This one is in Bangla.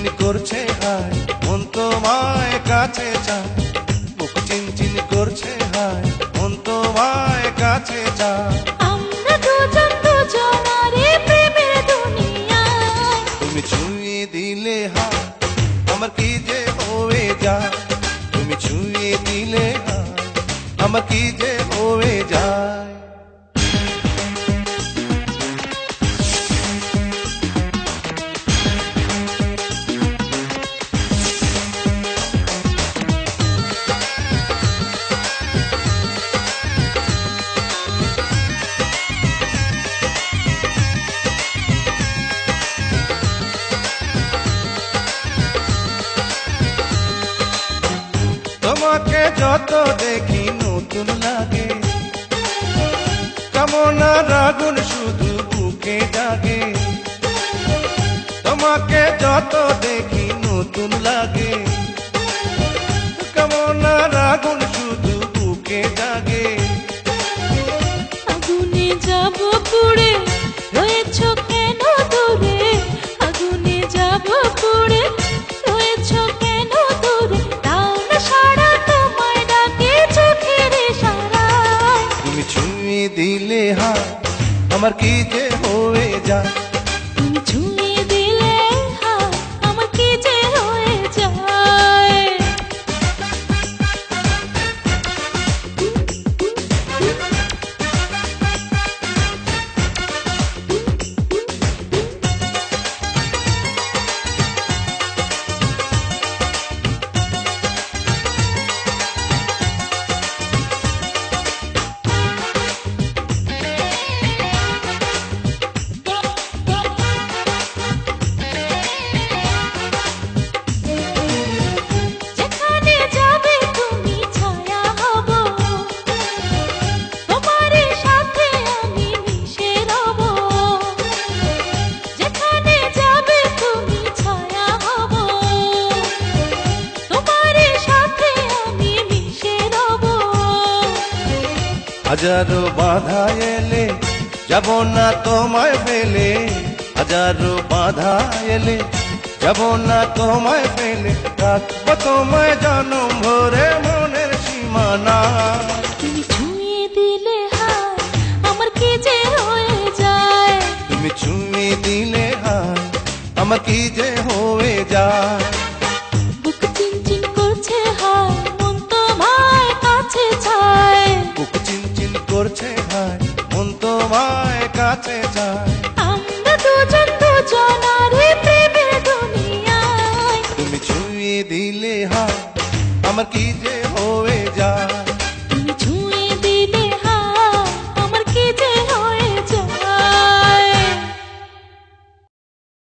চিনচিন করছে হায় মন তোমায় কাছে চায়, বুক চিনচিন করছে হায় মন তোমায় কাছে চায়। আমরা দুজন দুজনারে প্রেমের দুনিয়ায়, তুমি ছুঁয়ে দিলে হায় আমার কি যে হয়ে যায়, তুমি ছুঁয়ে দিলে হায় আমার কি যে হয়ে যায়। তোমাকে যত দেখি নতুন লাগে, কামনার আগুন শুধু বুকে জাগে। তোমাকে যত দেখি নতুন লাগে, কামনার আগুন শুধু বুকে জাগে। আগুনে যাব পুড়ে রয়েছ কেন দূরে, আগুনে যাব পুড়ে রয়েছ কেন দূরে, তাও না সারা তোমায় ডাকে চোখের ইশারায়। তুমি ছুঁয়ে দিলে হায় আমার কি যে হয়ে যায়, তুমি ছুঁয়ে দিলে হায় আমার কি যে হয়ে যায়। যেখানে যাবে তুমি ছায়া হব, তোমার সাথে আমি মিশে রব। যেখানে যাবে তুমি ছায়া হব, তোমার সাথে আমি মিশে রব। হাজারো বাধা এলে যাব না তোমায় ফেলে, হাজারো বাধা এলে যাব না তোমায় ফেলে, রাখবো তোমায় জনম ভরে মনের সীমানা। তুমি ছুঁয়ে দিলে হায় আমার কি যে হয়ে যায়, তুমি ছুঁয়ে দিলে হায় আমার কি যে হয়ে যায়। বুক চিনচিন করছে হায় মন তোমায় কাছে চায়। বুক চিনচিন করছে হায় মন তোমায় কাছে যায়। আমরা দুজন দুজনারে প্রেমের দুনিয়ায়, তুমি ছুঁয়ে দিলে হায় আমার কি যে হয়ে যায়।